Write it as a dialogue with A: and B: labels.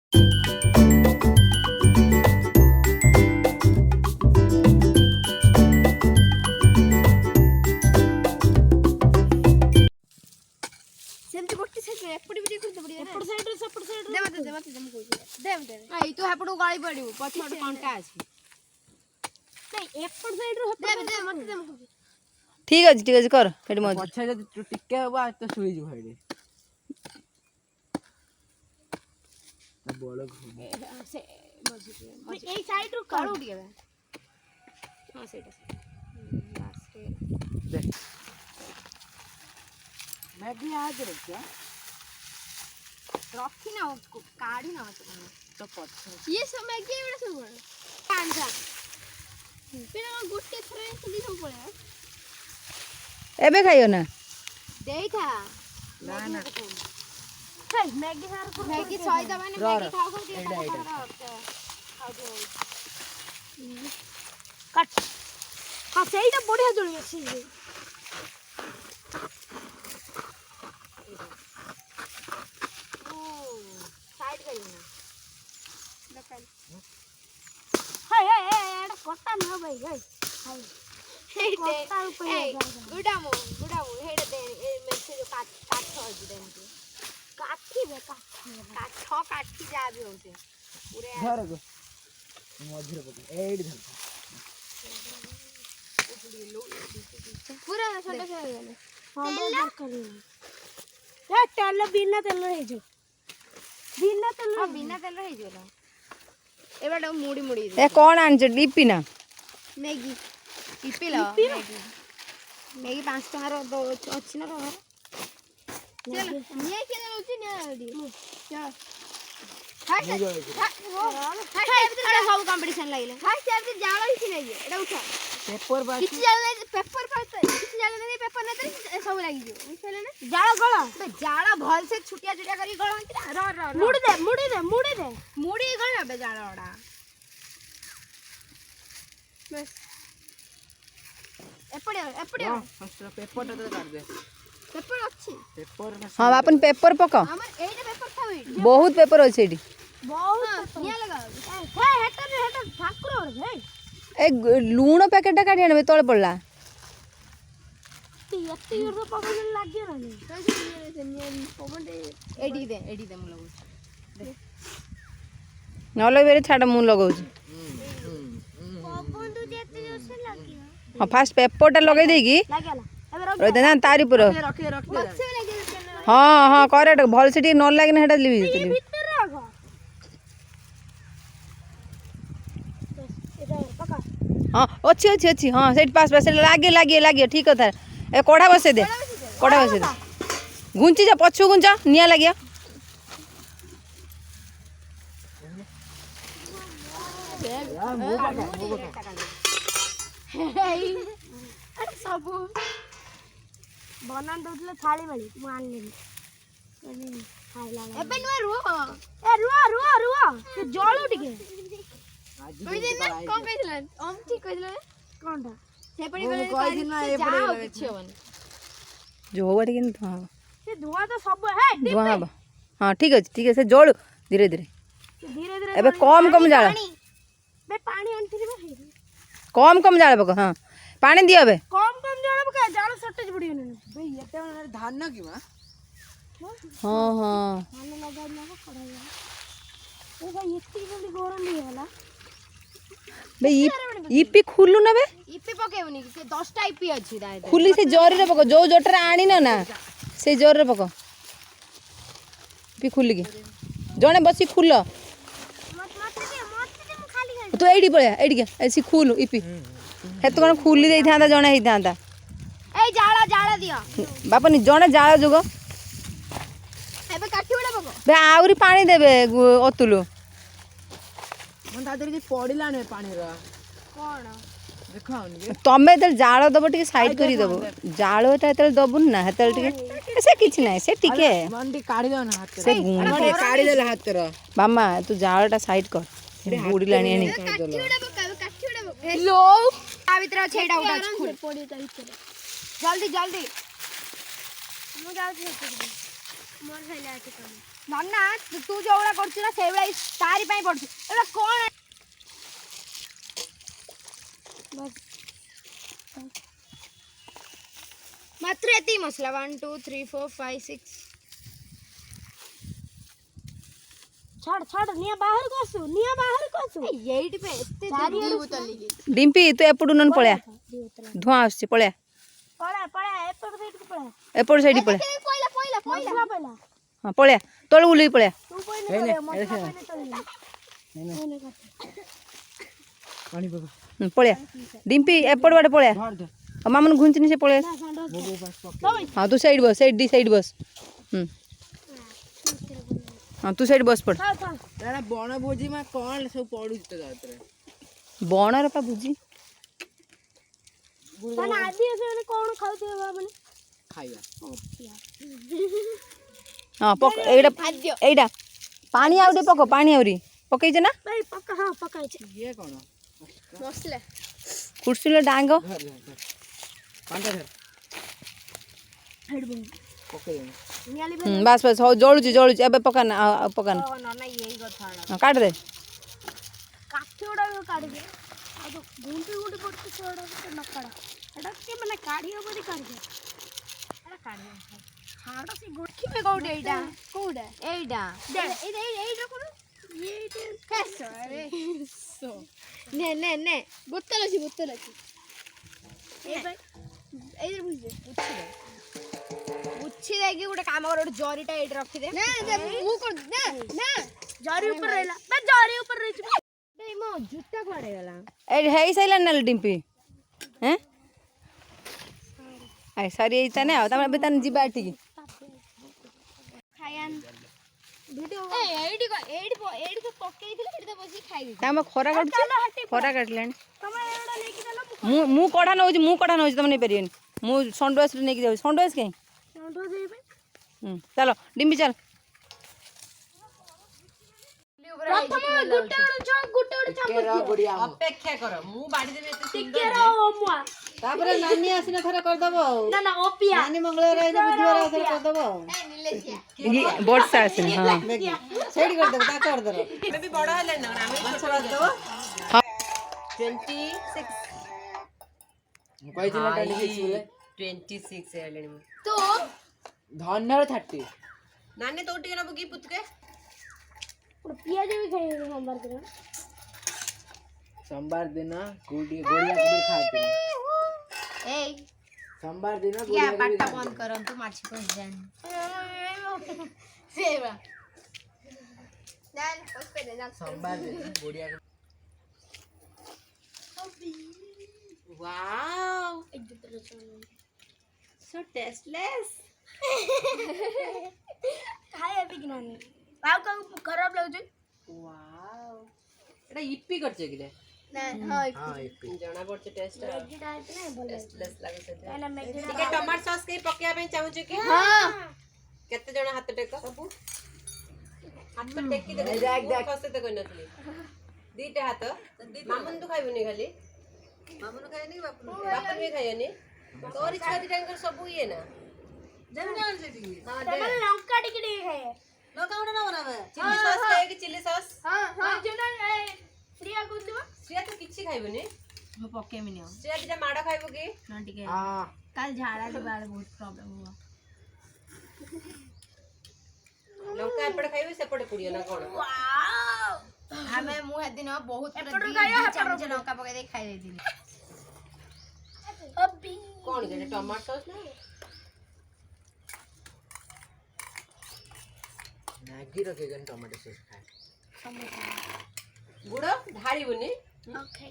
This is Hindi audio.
A: सेमती गोटी से एपड़ी भी खुद पड़ी एपड़ साइड रे सपड़ साइड रे दे मत दे को दे ए तू हेपड़ू गाली पड़िबो पछोट कंटा अछि नहीं एपड़ साइड रे दे मत दे को
B: ठीक अछि कर हेडी मत
C: पछे जदी टिके होबा तो सुई जो हेडी त बोल
A: से मजी ए साइड रो काढू दिए हां सेटा बस रे
C: दे मैगी आज रखिया
A: रखी ना उसको काढ़ी ना
C: तो पछे
A: ये सब मैगी एवडा सब पांजा बिना गोटे थरे चली सब पड़े
B: एबे खाइयो ना
A: देई था
C: ना ना
A: हे मैगी सार मैगी सॉइदा माने मैगी खाओ खाओ दिए खाओ दो कट हां सेईटा बढ़िया जळी अछि साइड करिना लकल हाय एड़ा कोटा न भाई गई हाय कोटा ऊपर गुडामो हेडे दे ए मेसे जो काट हो दे काठी बे काठी जा भी होते पूरे
C: धर गो मझिरे पके एडी धर
A: पूरा छोटा सा हो गले हां करी ए तेल बिना तेल हे जो बिना तेल हे जो एबाडा मुड़ी मुड़ी
B: ए कोन आन छ डीपी ना
A: मैगी इपी लो मैगी 5 टका रो दो अछि ना रो चल ये के होची ना दी चल हाय सब कंपटीशन लागिले हाय से जाळो हिची नाही एडा उठा
C: पेपर बा
A: किछि जाळ नाही पेपर पात किछि जाळ नाही पेपर नाही सब लागी जो बुझले ना जाळ गळा बे जाळ भल से छुटिया छुटिया करी गळंती रो रो मुड़ी दे गळा बे जाळडा बस एपड़े
C: फर्स्ट पेपर तो काट दे
A: पेपर अछि
C: पेपर
B: हां अपन पेपर पका
A: हमर एटा पेपर था एटी
B: बहुत पेपर अछि एडी
A: बहुत निया लगा हे हेटर ठाकुर रे
B: ए लूण पैकेट काढी आनबे तळे पडला
A: यत्ती यूरो पकड़ लागियो रे तो निया पवंडे एडी दे मु लगो
B: न लगबे छाड़ मु लगाउ
A: पवन तो जेते जोसे लागियो
B: हां फास्ट पेपर टा लगाई देगी
A: लागला एबे
B: रख दे ना तारी पर
A: रख बक्से में लगी
B: हां करे भल से न लागिन हेडा लिबी देतली
A: भीतर रख बस एटा पका
B: हां अच्छी हां सेट पास पास लागे ठीक कथा ए कोढ़ा बसे दे घुंची जा पछु गुंचा निया लागिया
A: अरे सब बनान दउतले थाली वाली मु आन लेनी खाइला एबे नुआ रुआ से जळू टिके कोइ दिन ना कोन कहिला हम ठीक कहिला कोनटा से पड़ी
C: कोइ दिन ना ए पड़ी
A: किछ होबन
B: जो बाटी के हां
A: से धुआ तो सब है
B: धुआ हबा हां ठीक है से जळू धीरे
A: धीरे
B: एबे कम जाळ
A: बे पानी आनथिले बे
B: कम जाळ बक हां पानी दियो बे
A: कम जाळ बक जाळ शॉर्टेज पड़ी न
C: बे एते धान ना की मा
B: हां
A: धान लगा ना कढ़ाई ओ भाई इतनी जल्दी गरम नहीं होला
B: बे ईपी खुल्लु ना बे
A: ईपी पकेवनी के 10 टा ईपी अछि दाय
B: खुली से जरी रे पक जो जोटर आनी ना से जरी रे पक ईपी खुली के जने बसी खुल तो एडी पळया एडी के ऐसी खुल ईपी हे तो कोन खुली देई थांदा जने हेई थांदा
A: ए जाळा दियो
B: बापनी जने जाळ जुगो
A: एबे काठी बडा पको
B: बे आउरी पानी देबे अतुलु
C: मन दादर के पड़िला ने पानी रा
A: कोन
C: देखाउनी
B: तमे तेल जाळ दबो टिके साइड करी दबो जाळ एटा तेल दबुन ना हेतल टिके से किछ नै से टिके
C: मंडी काढी दो ना हाथ
B: से गुण
C: मंडी काढी देला हाथ रा
B: मामा तू जाळटा साइड कर बुड़ी लानी आनी
A: काठी बडा पको लो आ भीतर छेडा उठा खुल पड़ी त जल्दी मु जाउ मोर खाइला आके नन्ना तू जोड़ा करछु ना सेवड़ा तारी पई पड़छु एबा कोन मात्र एती मसला 1 2 3 4 5 6 छाड़ निया बाहर कोसु एइट पे एते चारी बोतल लिखी
B: डिम्पी तू एपटू नन पळ्या धुआं आसছে पळ्या
A: पळा एपट साइड को पळा
B: एपट साइड पळ्या
A: पहिला
B: हां पळ्या तळ उली पळ्या
A: तू पहिला मसला पहिला
C: पाणी बाबा
B: पळ्या डिम्पी एपट वाडे पळ्या मामन घुंचनी से पळ्या हां तू साइड बस साइड बस हां तू साइड बस पड़
C: ना बण भोजी में कौन सब पड़ू तो जात्रे
B: बणर पा बुझी
A: माने आदि ऐसे माने कोन खाउते माने
C: खाइया
B: हां पक एडा पानी आउडी पको पानी आउरी पकई जे ना
A: भाई पक्का हां पक्का छे
C: ये कौन
A: मसला
B: कुर्सीले डांगो
C: धर पांडा धर
A: हेड बम
C: पके दे
A: नियाली
B: बस बस हो जळुची एबे पकाना पकाना
A: नन्ना यही कथा
B: हां काट दे
A: काठी उडा काढ दे आ तो गुंटी पड़ती छोड़ा तो नकड़ा एडा के माने काढी होबदी काढ दे एडा काढ दे हाडा से गुठी में कोडे एडा दे एडा कोन ये कैसे अरे सो ने बोतल अछि ए भाई एदर बुझे उच्छी देगी गोटे काम कर गोटे जरीटा एट रखी दे ना मु कर ना जरी ऊपर रहला मैं जरी ऊपर रही छु बे मो जूता पड़े गला
B: ए हेई सैला नल डिम्पी हैं आई सारी एता ने तमे बेतन जिबा ठीक
A: खायान वीडियो ए एडी को पक्के दिले एडी तो बसी खाई दे
B: तमे खरा काट खरा काटलेन
A: तमे एडा लेके चलो
B: मु कढा नउ지 तमे नै परियन मु संडवास रे नेकी जाउ संडवास के
A: संडो दे बे
B: चलो डिम्पी चल
A: गुटे
C: बढ़िया
B: अपेक्षा कर मु बाडी देबे एते
A: टिके रो ओमुआ
B: तापरे नानी आसिना थरा कर दबो
A: ना ओपिया
B: नानी मंगलवार आइना बुधवार थरा कर दबो वर्षा आसिना हां सेडी कर दबो ता कर दरो मैं भी बड़ा हले ना हमें छोड़ दबो 26
C: कोई दिन 26 बोले
B: 26 हेलेनी मु
A: तो
C: धन्यर 30
B: नानी तो टिके नबो की पुतके
A: पियाज भी खाए
C: सोमवार दिन गोड़िया को भी खाते
A: ए
C: सोमवार दिन
A: क्या पट्टा बंद करन तू माछी को जान सेवा जान उस पे दे जान
C: सोमवार दिन गोड़िया
B: वाओ सो टेस्टलेस
A: खाए अभी कि नहीं बाव का खराब लग जे
B: वाओ एटा इप्पी करछे किले
A: ना हां
C: हां एक
B: जणा पड़छे टेस्ट
A: मैगी डाल के नहीं बोले
B: टेस्टलेस लागे से
A: ना मैगी
B: ठीक है टमाटर सॉस के पकिया पे चाहू छी कि
A: हां
B: केते जणा हाथ टेक सब हाथ तो टेक की दे देख फसे तो कोइ नथली दीटा हाथ मामन तो खाइबनी खाली मामन खाइनी बापन भी खाइनी तोर इच्छा दिटांकर सब ये ना जन जान से ठीक हां
A: तमन लंका टिके खाए
B: लंका उडा ना बनावे चिली सॉस खाए कि चिली सॉस
A: हां जोना श्रिया को दिबा
B: श्रिया तो किछि खाइबनी
A: हो पके मिनियो
B: श्रिया दिटा माडा खाइबो कि
A: ना टिके
C: हां
A: कल झाड़ा के बाद बहुत प्रॉब्लम हुआ
B: लंका एपड़ खाइबे सेपड़ पुड़ियो ना कोन
A: वाओ हमें मुंह दिन बहुत चमच लंका पके दे खाई देती अभी
B: कौन के टमाटर सॉस ना
C: मैगी रखेगा टमाटो सॉस खाए
B: गुड़ ढाड़ी बनी
A: ओके